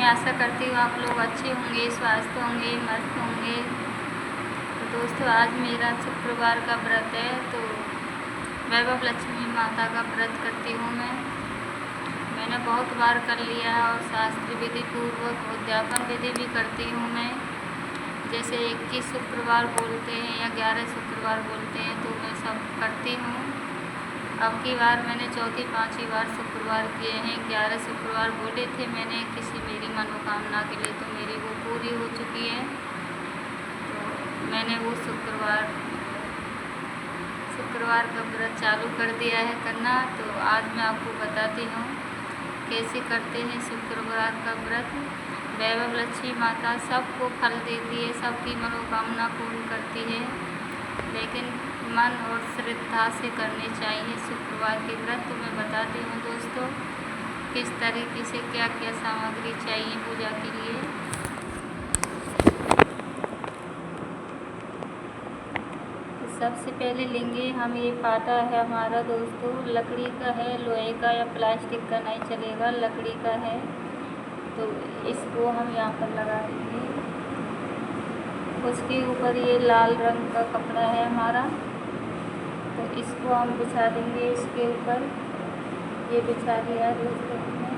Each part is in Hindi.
आशा करती हूँ आप लोग अच्छे होंगे, स्वस्थ होंगे, मस्त होंगे। तो दोस्तों आज मेरा शुक्रवार का व्रत है, तो वैभव लक्ष्मी माता का व्रत करती हूँ मैंने बहुत बार कर लिया है और शास्त्र विधि पूर्वक उद्यापन विधि भी करती हूँ मैं। जैसे 21 शुक्रवार बोलते हैं या 11 शुक्रवार बोलते हैं, तो मैं सब करती हूँ। अब की बार मैंने चौथी पाँचवीं बार शुक्रवार किए हैं। 11 शुक्रवार बोले थे मैंने किसी मेरी मनोकामना के लिए, तो मेरी वो पूरी हो चुकी है। तो मैंने वो शुक्रवार का व्रत चालू कर दिया है करना। तो आज मैं आपको बताती हूँ कैसे करते हैं शुक्रवार का व्रत। वैभव लक्ष्मी माता सबको फल देती है, सबकी मनोकामना पूर्ण करती है, लेकिन मन और श्रद्धा से करने चाहिए शुक्रवार के व्रत। तो मैं बताती हूँ दोस्तों किस तरीके से क्या क्या सामग्री चाहिए पूजा के लिए। तो सबसे पहले लेंगे हम, ये पाटा है हमारा दोस्तों, लकड़ी का है, लोहे का या प्लास्टिक का नहीं चलेगा, लकड़ी का है। तो इसको हम यहाँ पर लगा देंगे। उसके ऊपर ये लाल रंग का कपड़ा है हमारा, तो इसको हम बिछा देंगे इसके ऊपर। ये बिछा दिया दोस्तों हमने।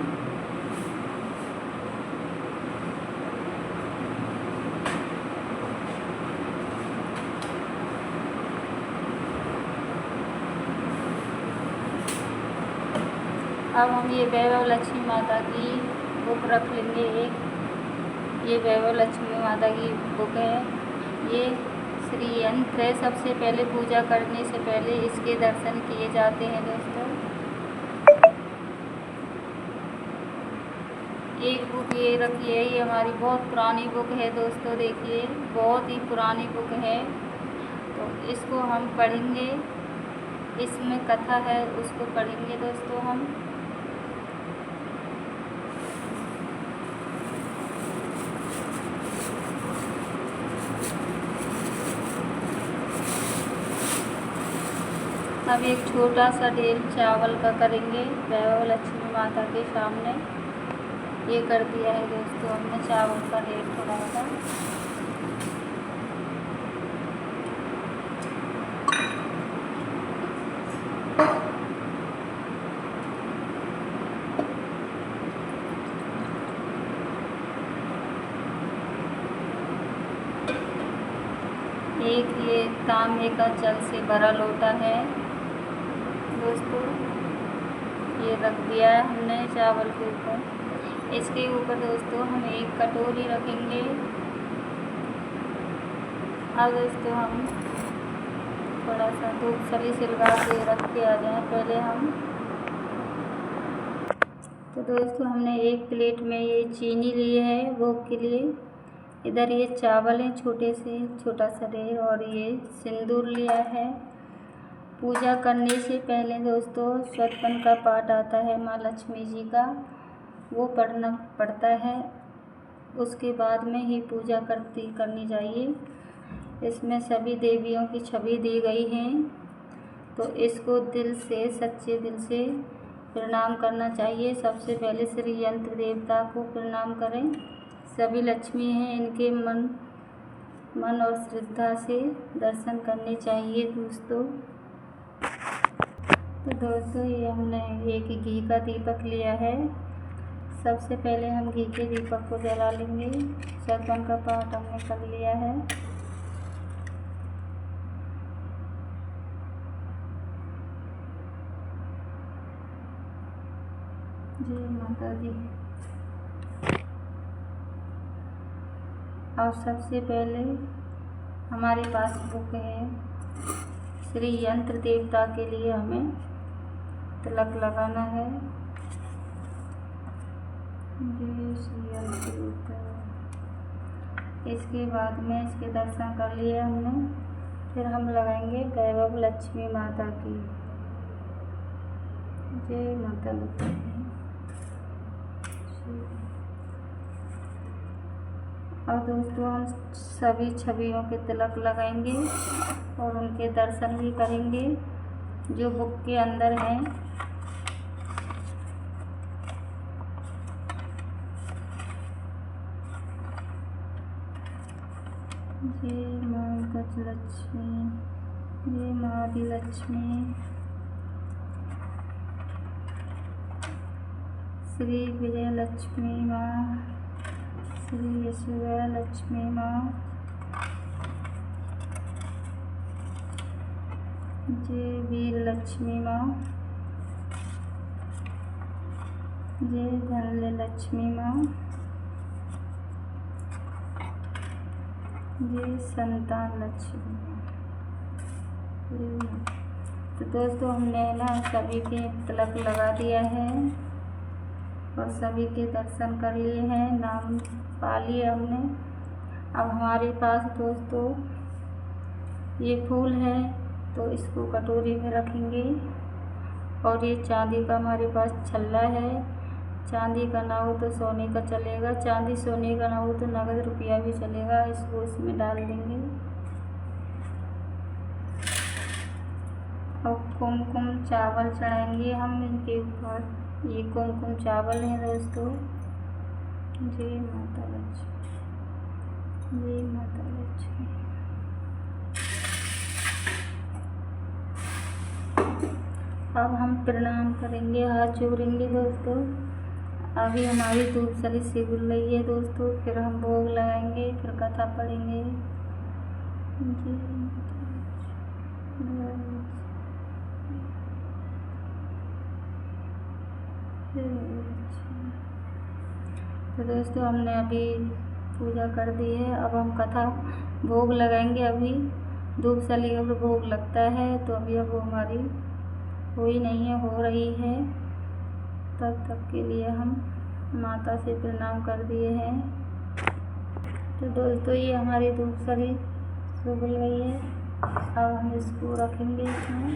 अब हम ये वैभव लक्ष्मी माता की बुक रख लेंगे एक। ये वैभव लक्ष्मी माता की बुक है, ये श्री यंत्र है। सबसे पहले पूजा करने से पहले इसके दर्शन किए जाते हैं दोस्तों। एक बुक ये रखी है, ये हमारी बहुत पुरानी बुक है दोस्तों, देखिए बहुत ही पुरानी बुक है। तो इसको हम पढ़ेंगे, इसमें कथा है उसको पढ़ेंगे दोस्तों हम। अब एक छोटा सा ढेर चावल का करेंगे वैभव लक्ष्मी माता के सामने। ये कर दिया है दोस्तों हमने चावल का ढेर थोड़ा सा। एक ये तांबे का जल से भरा लोटा है दोस्तों, ये रख दिया है हमने चावल के ऊपर। इसके ऊपर दोस्तों हम एक कटोरी रखेंगे। अब दोस्तों हम थोड़ा सा धूप सली सिलवा के रख के आ जाएं पहले हम। तो दोस्तों हमने एक प्लेट में ये चीनी ली है भोग के लिए, इधर ये चावल है छोटे से छोटा सा ढेर, और ये सिंदूर लिया है। पूजा करने से पहले दोस्तों सतपन का पाठ आता है माँ लक्ष्मी जी का, वो पढ़ना पड़ता है। उसके बाद में ही पूजा करनी चाहिए। इसमें सभी देवियों की छवि दी गई हैं, तो इसको दिल से, सच्चे दिल से प्रणाम करना चाहिए। सबसे पहले श्री यंत्र देवता को प्रणाम करें। सभी लक्ष्मी हैं, इनके मन और श्रद्धा से दर्शन करने चाहिए दोस्तों। तो दोस्तों ये हमने एक घी का दीपक लिया है। सबसे पहले हम घी के दीपक को जला लेंगे। सतपन का पाठ हमने कर लिया है। जय माता दी। और सबसे पहले हमारे पास बुक है, श्री यंत्र देवता के लिए हमें तिलक लगाना है। जय श्री यंत्र देवता। इसके बाद में इसके दर्शन कर लिए हमने, फिर हम लगाएंगे वैभव लक्ष्मी माता की। जय माता लक्ष्मी। और दोस्तों हम सभी छवियों के तिलक लगाएंगे और उनके दर्शन भी करेंगे जो बुक के अंदर हैं। जय माँ गजलक्ष्मी, जय माँ आदिलक्ष्मी, श्री विजयलक्ष्मी माँ, श्री ऐश्वर्यलक्ष्मी माँ, जय वीरलक्ष्मी माँ, जय धनलक्ष्मी माँ, जय संतान लक्ष्मी माँ। तो दोस्तों हमने ना सभी के तिलक लगा दिया है और सभी के दर्शन कर लिए हैं, नाम पा लिए हमने। अब हमारे पास दोस्तों ये फूल है तो इसको कटोरी में रखेंगे और ये चांदी का हमारे पास छल्ला है। चांदी का ना हो तो सोने का चलेगा, चांदी सोने का ना हो तो नगद रुपया भी चलेगा। इसको इसमें डाल देंगे और कुमकुम चावल चढ़ाएंगे हम इनके ऊपर। ये कुमकुम चावल है दोस्तों। जय माता लक्ष्मी, जय माता लक्ष्मी। अब हम प्रणाम करेंगे, हाथ जोड़ेंगे दोस्तों। अभी हमारी धूप सली सिकुड़ रही है दोस्तों, फिर हम भोग लगाएंगे, फिर कथा पढ़ेंगे। तो दोस्तों हमने अभी पूजा कर दी है, अब हम कथा भोग लगाएंगे। अभी धूप सली अगर भोग लगता है तो अभी अब वो हमारी हुई नहीं है, हो रही है। तब तक के लिए हम माता से प्रणाम कर दिए हैं। तो दोस्तों ये हमारी धूप सली सुबह गई है, अब हम इसको रखेंगे इसमें,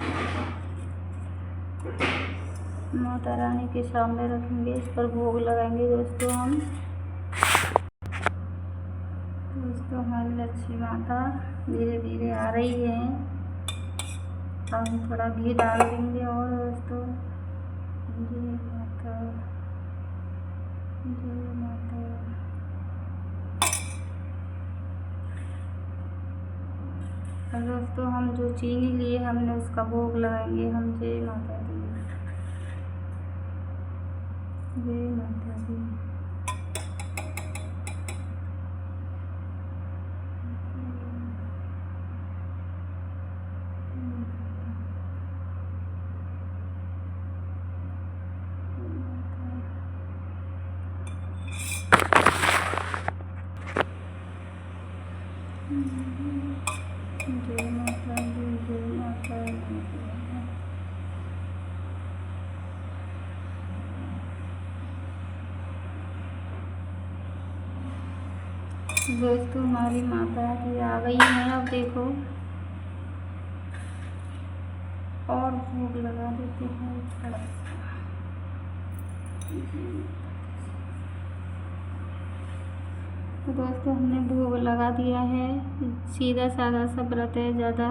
माता रानी के सामने रखेंगे, इस पर भोग लगाएंगे दोस्तों हम। दोस्तों हमारी लक्ष्मी माता धीरे धीरे आ रही है। अब हम थोड़ा घी डाल देंगे और दोस्तों जय माता, जय माता। और दोस्तों हम जो चीनी लिए हमने उसका भोग लगाएंगे हम। जय माता दी, जय माता दी। जय माता दी, जय माता दी। दोस्तों हमारी माता जी आ गई है, अब देखो और भोग लगा देते हैं थोड़ा सा। तो दोस्तों हमने भोग लगा दिया है। सीधा साधा सा व्रत है, ज़्यादा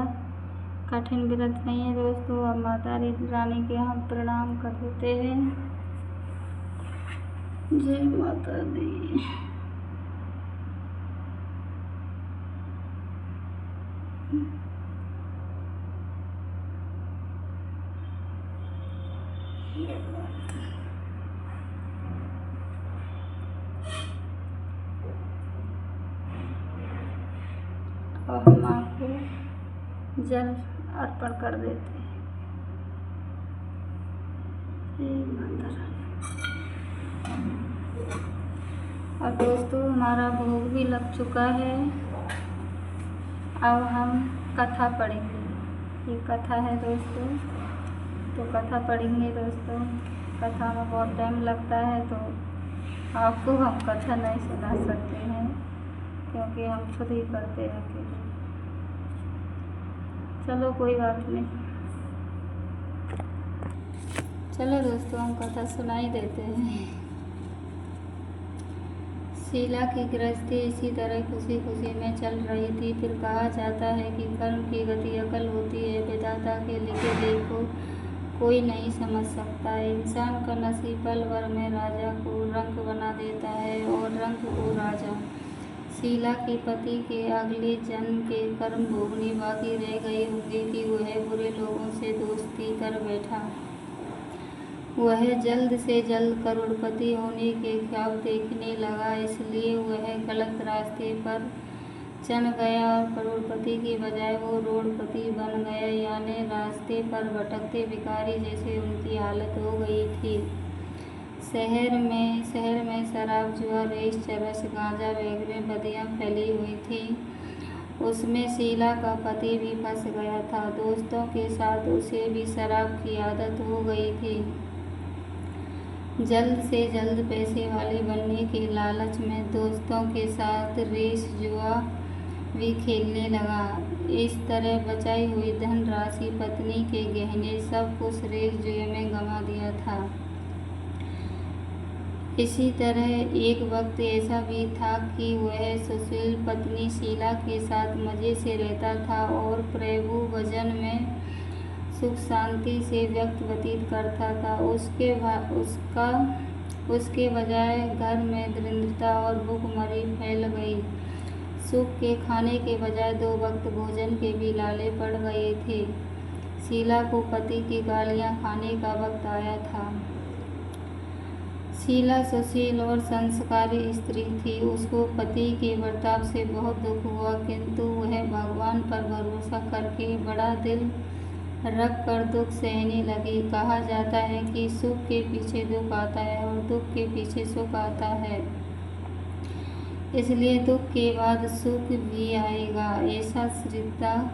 कठिन व्रत नहीं है दोस्तों। अब माता रानी के हम प्रणाम कर देते हैं। जय माता दी। और हम आपको जल अर्पण कर देते हैं। जय माता रानी। और दोस्तों हमारा भोग भी लग चुका है, अब हम कथा पढ़ेंगे। ये कथा है दोस्तों, तो कथा पढ़ेंगे दोस्तों। कथा में बहुत टाइम लगता है तो आपको हम कथा नहीं सुना सकते हैं क्योंकि हम खुद ही पढ़ते रहते हैं। चलो कोई बात नहीं, चलो दोस्तों हम कथा सुनाई देते हैं। शीला की गृहस्थी इसी तरह खुशी खुशी में चल रही थी। फिर कहा जाता है कि कर्म की गति अकल होती है, विधाता के लिखे लेख को कोई नहीं समझ सकता। इंसान का नसीब पल भर में राजा को रंक बना देता है और रंक को राजा। शीला के पति के अगले जन्म के कर्म भोगने बाकी रह गए होंगे कि वह बुरे लोगों से दोस्ती कर बैठा। वह जल्द से जल्द करोड़पति होने के ख्वाब देखने लगा, इसलिए वह गलत रास्ते पर चल गया और करोड़पति की बजाय वो रोडपति बन गया, यानी रास्ते पर भटकते भिखारी जैसे उनकी हालत हो गई थी। शहर में शराब, जुआ, रेस, चरस, गांजा वगैरह बदियां फैली हुई थी। उसमें शीला का पति भी फंस गया था। दोस्तों के साथ उसे भी शराब की आदत हो गई थी। जल्द से जल्द पैसे वाले बनने के लालच में दोस्तों के साथ रेस, जुआ भी खेलने लगा। इस तरह बचाई हुई धनराशि, पत्नी के गहने, सब कुछ रेस जुए में गंवा दिया था। इसी तरह एक वक्त ऐसा भी था कि वह सुशील पत्नी शीला के साथ मज़े से रहता था और प्रभु भजन में सुख शांति से वक्त व्यतीत करता था। उसके बजाय घर में दरिद्रता और भूखमरी फैल गई। सुख के खाने के बजाय 2 वक्त भोजन के भी लाले पड़ गए थे। शीला को पति की गालियां खाने का वक्त आया था। शीला सुशील और संस्कारी स्त्री थी। उसको पति के बर्ताव से बहुत दुख हुआ, किंतु वह भगवान पर भरोसा करके बड़ा दिल रख कर दुख सहने लगी। कहा जाता है कि सुख के पीछे दुख आता है और दुख के पीछे सुख आता है, इसलिए दुख के बाद सुख भी आएगा। ऐसा श्रद्धा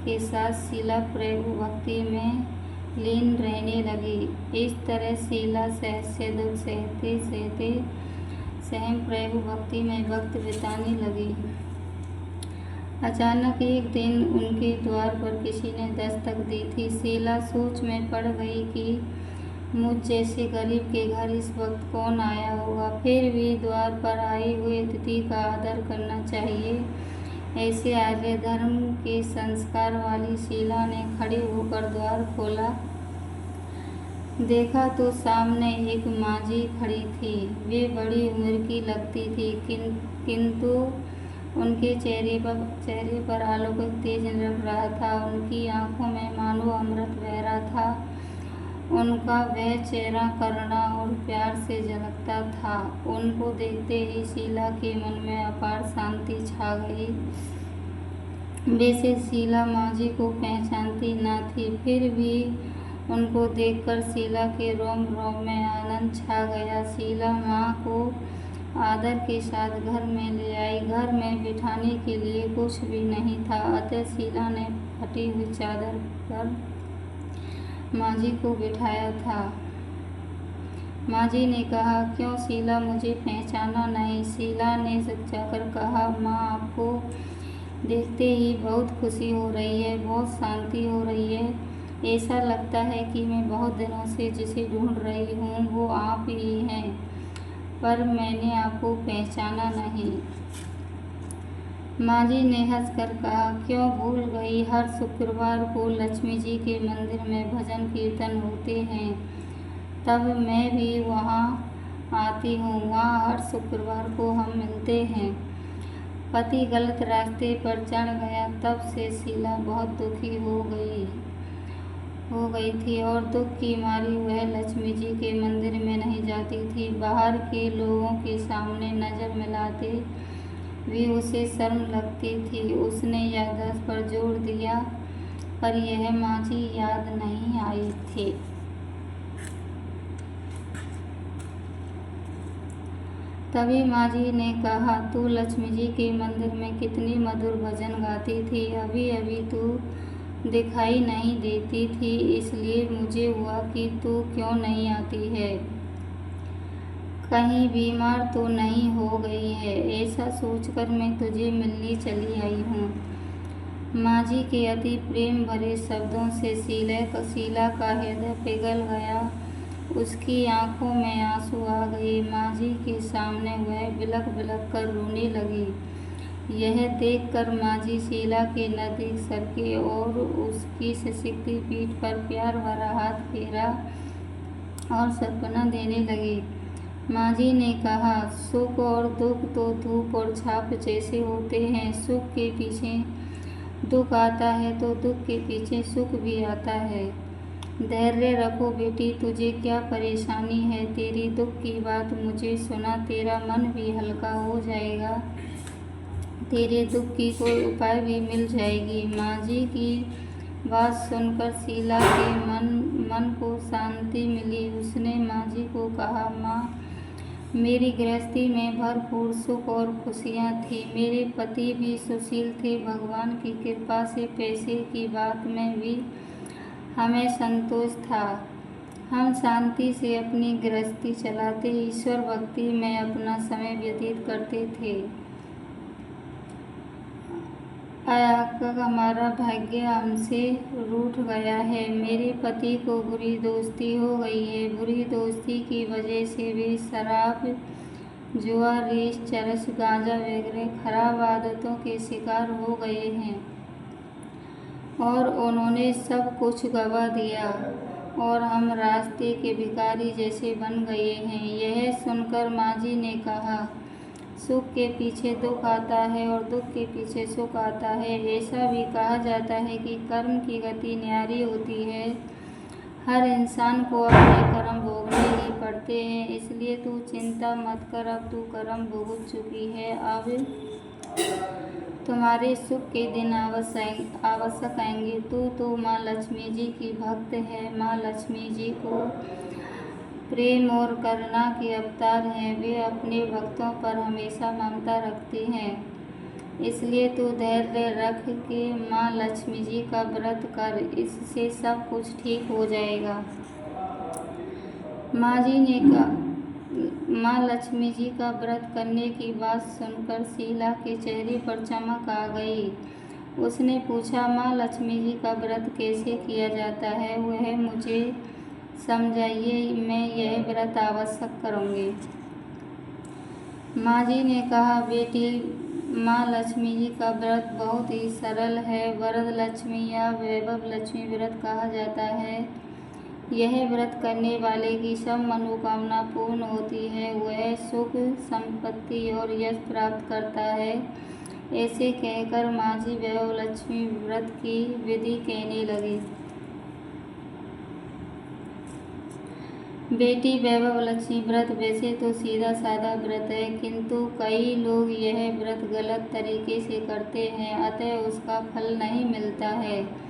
के साथ शीला प्रभु भक्ति में लीन रहने लगी। इस तरह शीला सहस्य दुख सहते सहते स्वयं प्रभु भक्ति में वक्त बिताने लगी। अचानक एक दिन उनके द्वार पर किसी ने दस्तक दी थी। शीला सोच में पड़ गई कि मुझ जैसे गरीब के घर इस वक्त कौन आया होगा, फिर भी द्वार पर आई हुए अतिथि का आदर करना चाहिए। ऐसे आर्य धर्म के संस्कार वाली शीला ने खड़े होकर द्वार खोला। देखा तो सामने एक माँझी खड़ी थी। वे बड़ी उम्र की लगती थी, किंतु उनके चेहरे पर अलौकिक तेज लग रहा था। उनकी आंखों में मानो अमृत बह रहा था। उनका वह चेहरा करुणा और प्यार से झलकता था। उनको देखते ही शीला के मन में अपार शांति छा गई। वैसे शीला माँझी को पहचानती न थी, फिर भी उनको देखकर शीला के रोम रोम में आनंद छा गया। शीला माँ को आदर के साथ घर में ले आई। घर में बिठाने के लिए कुछ भी नहीं था, अतः शीला ने फटी हुई चादर पर माँझी को बिठाया था। माँझी ने कहा, क्यों शीला, मुझे पहचाना नहीं? शीला ने सच्चाकर कहा, माँ, आपको देखते ही बहुत खुशी हो रही है, बहुत शांति हो रही है। ऐसा लगता है कि मैं बहुत दिनों से जिसे ढूंढ रही हूँ वो आप ही हैं, पर मैंने आपको पहचाना नहीं। माँझी ने हंसकर कहा, क्यों भूल गई? हर शुक्रवार को लक्ष्मी जी के मंदिर में भजन कीर्तन होते हैं, तब मैं भी वहाँ आती हूँ। वहाँ हर शुक्रवार को हम मिलते हैं। पति गलत रास्ते पर चढ़ गया, तब से शीला बहुत दुखी हो गई थी और दुख की मारी वह लक्ष्मी जी के मंदिर में नहीं जाती थी। बाहर के लोगों के सामने नज़र मिलाते भी उसे शर्म लगती थी। उसने याददाश्त पर जोर दिया, पर यह माँझी याद नहीं आई थी। तभी माँझी ने कहा, तू लक्ष्मी जी के मंदिर में कितनी मधुर भजन गाती थी, अभी अभी तू दिखाई नहीं देती थी, इसलिए मुझे हुआ कि तू क्यों नहीं आती है। कहीं बीमार तो नहीं हो गई है? ऐसा सोचकर मैं तुझे मिलने चली आई हूँ। माँझी के अति प्रेम भरे शब्दों से शीला का हृदय पिघल गया। उसकी आंखों में आंसू आ गए। माँझी के सामने वह बिलख बिलख कर रोने लगी। यह देखकर माँझी शीला के नज़दीक सरके और उसकी सशक्ति पीठ पर प्यार भरा हाथ फेरा और सांत्वना देने लगी। माँ जी ने कहा, सुख और दुख तो धूप और छाप जैसे होते हैं। सुख के पीछे दुख आता है तो दुख के पीछे सुख भी आता है। धैर्य रखो बेटी, तुझे क्या परेशानी है? तेरी दुख की बात मुझे सुना, तेरा मन भी हल्का हो जाएगा, तेरे दुख की कोई उपाय भी मिल जाएगी। माँ जी की बात सुनकर शीला के मन को शांति मिली। उसने माँ जी को कहा, माँ, मेरी गृहस्थी में भरपूर सुख और खुशियाँ थी। मेरे पति भी सुशील थे। भगवान की कृपा से पैसे की बात में भी हमें संतोष था। हम शांति से अपनी गृहस्थी चलाते, ईश्वर भक्ति में अपना समय व्यतीत करते थे। अचानक हमारा भाग्य हमसे रूठ गया है। मेरे पति को बुरी दोस्ती हो गई है। बुरी दोस्ती की वजह से वे शराब, जुआ, रेस, चरस, गांजा वगैरह खराब आदतों के शिकार हो गए हैं और उन्होंने सब कुछ गंवा दिया और हम रास्ते के भिखारी जैसे बन गए हैं। यह सुनकर माँ जी ने कहा, सुख के पीछे दुख आता है और दुख के पीछे सुख आता है। ऐसा भी कहा जाता है कि कर्म की गति न्यारी होती है। हर इंसान को अपने कर्म भोगने ही पड़ते हैं, इसलिए तू चिंता मत कर। अब तू कर्म भोग चुकी है, अब तुम्हारे सुख के दिन आवश्यक आएंगे। तू तो माँ लक्ष्मी जी की भक्त है। माँ लक्ष्मी जी को प्रेम और करुणा के अवतार हैं। वे अपने भक्तों पर हमेशा ममता रखती हैं। इसलिए तू धैर्य रख के माँ लक्ष्मी जी का व्रत कर, इससे सब कुछ ठीक हो जाएगा। माँ जी ने कहा, माँ लक्ष्मी जी का व्रत करने की बात सुनकर शीला के चेहरे पर चमक आ गई। उसने पूछा, माँ लक्ष्मी जी का व्रत कैसे किया जाता है? वह मुझे समझाइए, मैं यह व्रत अवश्य करूँगी। माँ जी ने कहा, बेटी, माँ लक्ष्मी जी का व्रत बहुत ही सरल है। वरद लक्ष्मी या वैभव लक्ष्मी व्रत कहा जाता है। यह व्रत करने वाले की सब मनोकामना पूर्ण होती है। वह सुख, संपत्ति और यश प्राप्त करता है। ऐसे कहकर माँ जी वैभव लक्ष्मी व्रत की विधि कहने लगी। बेटी, वैभव लक्ष्मी व्रत वैसे तो सीधा साधा व्रत है, किंतु कई लोग यह व्रत गलत तरीके से करते हैं, अतः उसका फल नहीं मिलता है।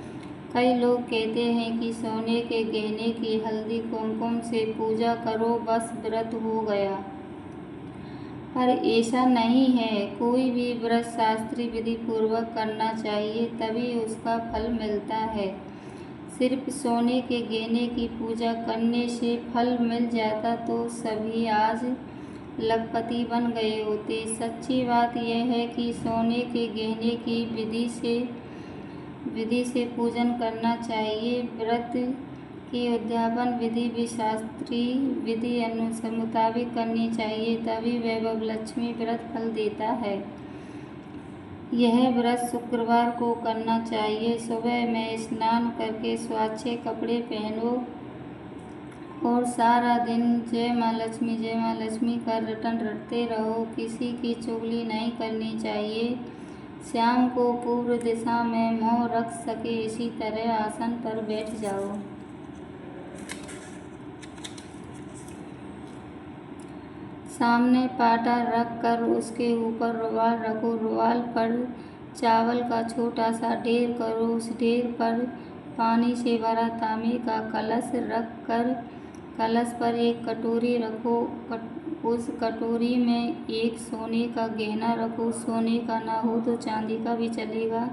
कई लोग कहते हैं कि सोने के गहने की हल्दी कुमकुम से पूजा करो, बस व्रत हो गया। पर ऐसा नहीं है। कोई भी व्रत शास्त्रीय विधि पूर्वक करना चाहिए, तभी उसका फल मिलता है। सिर्फ सोने के गहने की पूजा करने से फल मिल जाता तो सभी आज लखपति बन गए होते। सच्ची बात यह है कि सोने के गहने की विधि से पूजन करना चाहिए। व्रत की उद्यापन विधि भी शास्त्रीय विधि मुताबिक करनी चाहिए, तभी वैभव लक्ष्मी व्रत फल देता है। यह व्रत शुक्रवार को करना चाहिए। सुबह में स्नान करके स्वच्छ कपड़े पहनो और सारा दिन जय माँ लक्ष्मी का रटन रटते रहो। किसी की चुगली नहीं करनी चाहिए। शाम को पूर्व दिशा में मुँह रख सके इसी तरह आसन पर बैठ जाओ। सामने पाटा रख कर उसके ऊपर रुमाल रखो। रुमाल पर चावल का छोटा सा ढेर करो। उस ढेर पर पानी से भरा तांबे का कलश रख कर कलश पर एक कटोरी रखो। उस कटोरी में एक सोने का गहना रखो। सोने का ना हो तो चांदी का भी चलेगा,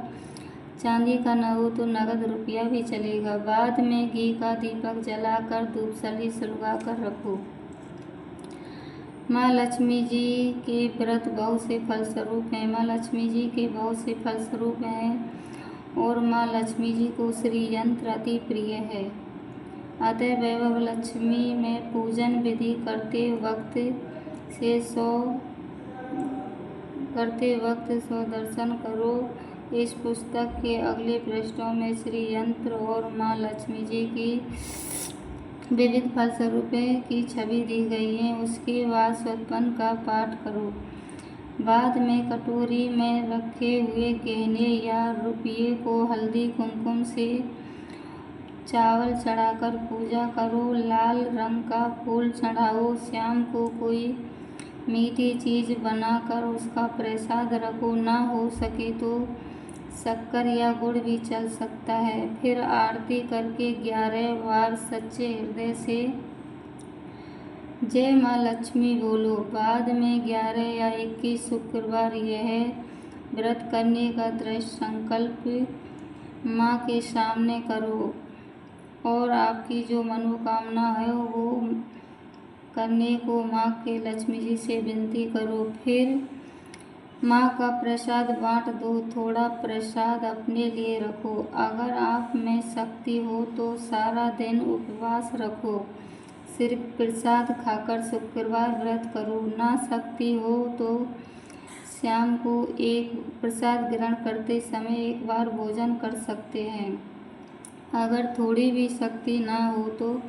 चांदी का ना हो तो नगद रुपया भी चलेगा। बाद में घी का दीपक जलाकर धूपसली सुलगा कर रखो। माँ लक्ष्मी जी के व्रत बहुत से फलस्वरूप हैं। माँ लक्ष्मी जी के बहुत से फलस्वरूप हैं और माँ लक्ष्मी जी को श्री यंत्र अति प्रिय है। अतः वैभव लक्ष्मी में पूजन विधि करते वक्त सो दर्शन करो। इस पुस्तक के अगले पृष्ठों में श्री यंत्र और माँ लक्ष्मी जी की विविध फलस्वरूपों की छवि दी गई है। उसके बाद व्युत्पन्न का पाठ करो। बाद में कटोरी में रखे हुए गहने या रुपये को हल्दी कुमकुम से चावल चढ़ाकर पूजा करो। लाल रंग का फूल चढ़ाओ। शाम को कोई मीठी चीज़ बनाकर उसका प्रसाद रखो। ना हो सके तो शक्कर या गुड़ भी चल सकता है। फिर आरती करके 11 बार सच्चे हृदय से जय माँ लक्ष्मी बोलो। बाद में 11 या 21 शुक्रवार यह व्रत करने का दृढ़ संकल्प माँ के सामने करो और आपकी जो मनोकामना है वो करने को माँ के लक्ष्मी जी से विनती करो। फिर माँ का प्रसाद बांट दो। थोड़ा प्रसाद अपने लिए रखो। अगर आप में शक्ति हो तो सारा दिन उपवास रखो। सिर्फ प्रसाद खाकर शुक्रवार व्रत करो। ना शक्ति हो तो शाम को एक प्रसाद ग्रहण करते समय एक बार भोजन कर सकते हैं। अगर थोड़ी भी शक्ति ना हो तो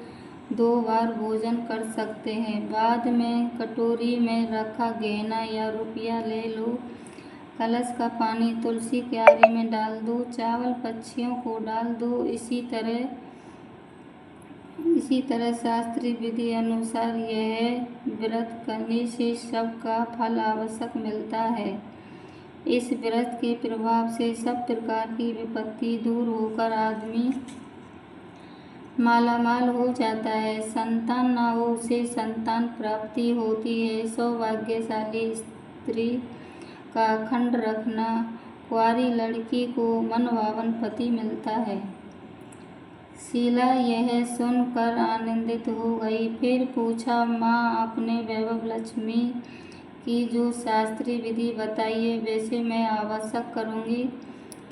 2 बार भोजन कर सकते हैं। बाद में कटोरी में रखा गहना या रुपया ले लो। कलश का पानी तुलसी क्यारी में डाल दो। चावल पक्षियों को डाल दो। इसी तरह शास्त्रीय विधि अनुसार यह व्रत करने से सबका फल आवश्यक मिलता है। इस व्रत के प्रभाव से सब प्रकार की विपत्ति दूर होकर आदमी मालामाल हो जाता है। संतान न हो उसे संतान प्राप्ति होती है। सौभाग्यशाली स्त्री का अखंड रखना। कुंवारी लड़की को मनभावन पति मिलता है। शीला यह सुनकर आनंदित हो गई। फिर पूछा, माँ आपने वैभव लक्ष्मी की जो शास्त्रीय विधि बताई है वैसे मैं आवश्यक करूँगी,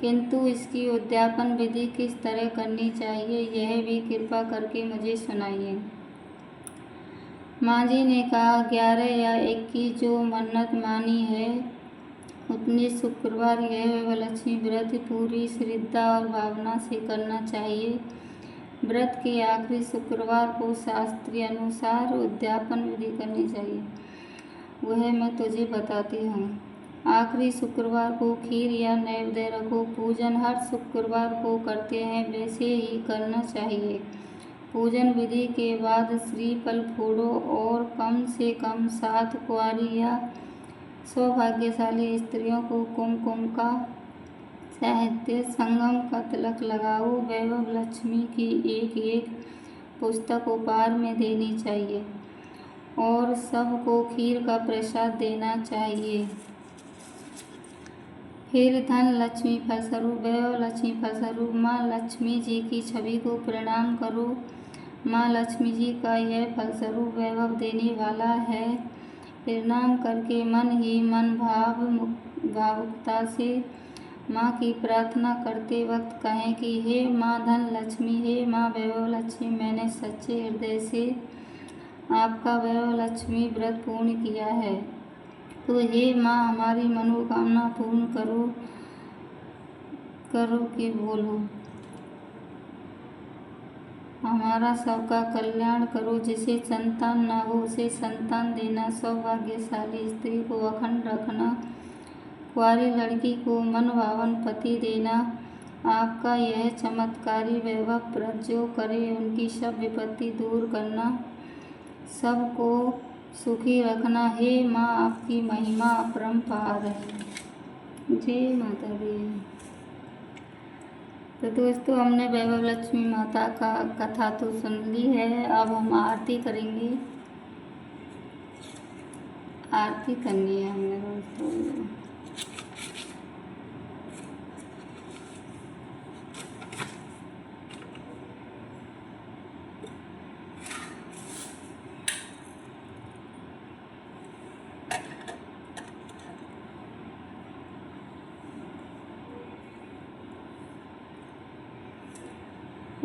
किंतु इसकी उद्यापन विधि किस तरह करनी चाहिए यह भी कृपा करके मुझे सुनाइए। माँ जी ने कहा, 11 या 21 जो मन्नत मानी है उतने शुक्रवार यह वैभव लक्ष्मी व्रत पूरी श्रद्धा और भावना से करना चाहिए। व्रत के आखिरी शुक्रवार को शास्त्रीय अनुसार उद्यापन विधि करनी चाहिए। वह मैं तुझे बताती हूँ। आखिरी शुक्रवार को खीर या नैवेद्य रखो। पूजन हर शुक्रवार को करते हैं वैसे ही करना चाहिए। पूजन विधि के बाद श्रीफल फोड़ो और कम से कम 7 कुंवारी या सौभाग्यशाली स्त्रियों को कुमकुम का साहित्य संगम का तिलक लगाओ। वैभव लक्ष्मी की एक पुस्तक उपहार में देनी चाहिए और सबको खीर का प्रसाद देना चाहिए। फिर धन लक्ष्मी फलस्वरूप वैभव लक्ष्मी फलस्वरूप माँ लक्ष्मी जी की छवि को प्रणाम करो। माँ लक्ष्मी जी का यह फलस्वरूप वैभव देने वाला है। प्रणाम करके मन ही मन भावुकता से माँ की प्रार्थना करते वक्त कहें कि हे माँ धन लक्ष्मी, हे माँ वैभव लक्ष्मी, मैंने सच्चे हृदय से आपका वैभव लक्ष्मी व्रत पूर्ण किया है, तो हे माँ हमारी मनोकामना पूर्ण करो कि बोलो हमारा सबका कल्याण करो। जिसे संतान न हो उसे संतान देना। सौभाग्यशाली स्त्री को अखंड रखना। कुंवारी लड़की को मनभावन पति देना। आपका यह चमत्कारी वैभव प्रज्वल करे, उनकी सब विपत्ति दूर करना, सबको सुखी रखना। हे माँ आपकी महिमा अपरंपार है। जय माता दी। तो दोस्तों हमने वैभव लक्ष्मी माता का कथा तो सुन ली है। अब हम आरती करेंगे। आरती करनी है हमें दोस्तों।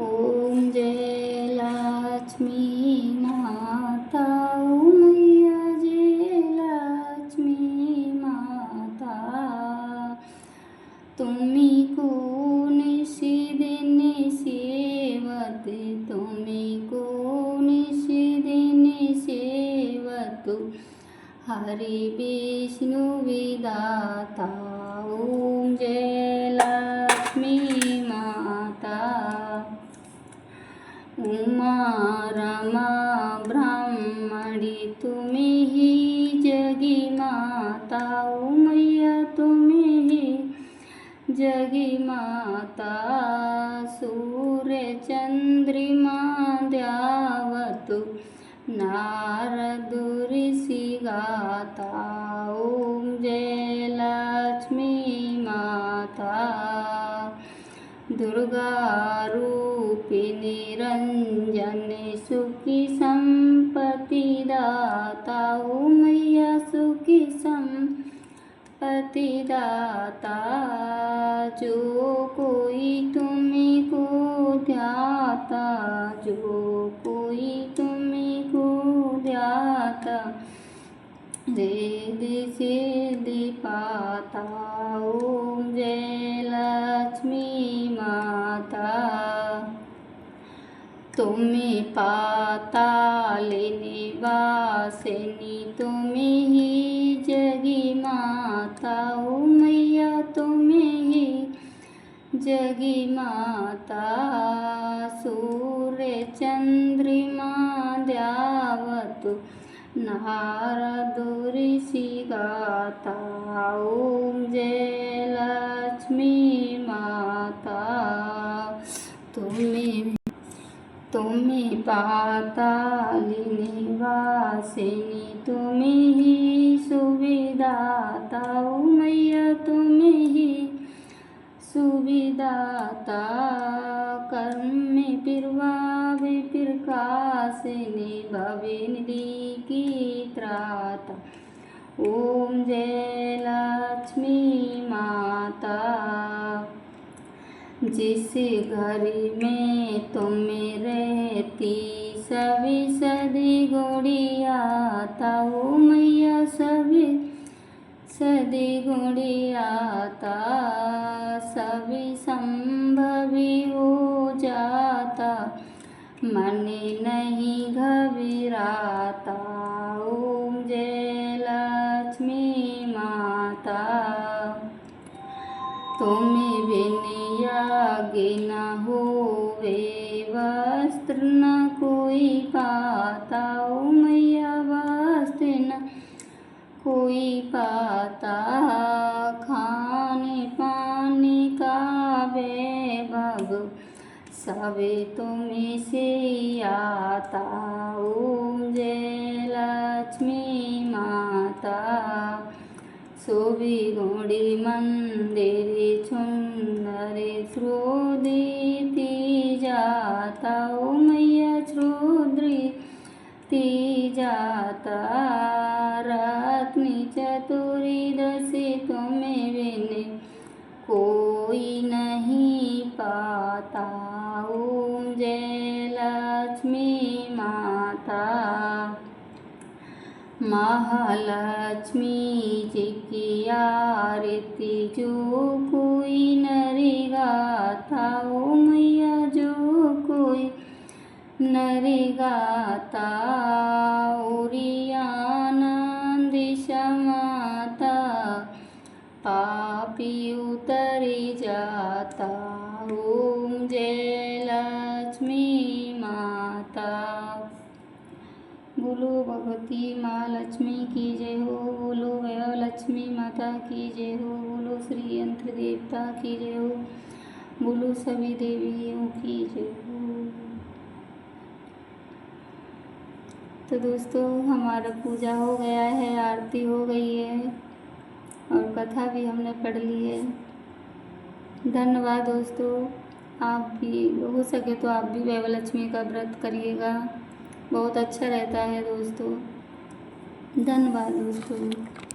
ओम जय लक्ष्मी माता, मैया जय लक्ष्मी माता। हरि विष्णु विधाता। ओम जय लक्ष्मी माता। उमा रमा ब्रह्मणि तुम्हें ही जगी माता। ओ मैया तुम्हें ही जगी माता। सूर्य चंद्रमा द्यावतु नारद ऋषि गाता। ओम जय लक्ष्मी माता। दुर्गा रूपिणी रंजनी सुखी संपत्ति दाता। ओ मैया सुखी संपत्ति दाता। जो कोई तुम्हें को ध्याता, जो कोई तुम्हें को ध्याता, रिद्धि सिद्धि पाता। ओम जय लक्ष्मी माता। तुम्हें पाताल निवासिनी तुम्हें ही जगी माता। ओ मैया तुम्हें ही जगी माता। सूर्य चंद्रमा द्यावतु नारद ऋषि गाता। ओम जय लक्ष्मी माता। तुम्हें पाताल निवासिनी तुम्हें ही सुविदाता। ओ मैया तुम्हें ही सुविदाता। कर्म में पिरवावे प्रकाशिनी भविनिधि की त्राता। ओम जय लक्ष्मी माता। जिस घर में तुम रहती सभी सदी गुड़ियाता। ओ मैया सभी सदी गुड़ियाता। सभी संभवी हो जाता मन नहीं घबराता। ओम जय लक्ष्मी माता। तुम्हें विनया गिना होवे वस्त्र न कोई पाता। ओ मैया वस्त्र न कोई पाता। खाने पानी का वैभव सवे तुम्हें से आता। ओम जय लक्ष्मी माता। शोभी गुड़ी मंदिर सुंदर श्रोदिति जाता। ओ मैया श्रोदिति जाता। रत्नी चतुर्दशी तुम्हें बिन कोई नहीं पाता। ओम जय लक्ष्मी माता। महालक्ष्मी जी की आरती जो कोई नरी गाता। ओ मैया जो कोई नरी गाता। उरी आनंद समाता पापी उतरी जाता। ओम जय लक्ष्मी माता। बोलो भगवती माँ लक्ष्मी की जय हो। बोलो वैभव लक्ष्मी माता की जय हो। बोलो श्री यंत्र देवता की जय हो। बोलो सभी देवियों की जय हो। तो दोस्तों हमारा पूजा हो गया है, आरती हो गई है और कथा भी हमने पढ़ ली है। धन्यवाद दोस्तों। आप भी हो सके तो आप भी वैभव लक्ष्मी का व्रत करिएगा, बहुत अच्छा रहता है दोस्तों। धन्यवाद दोस्तों।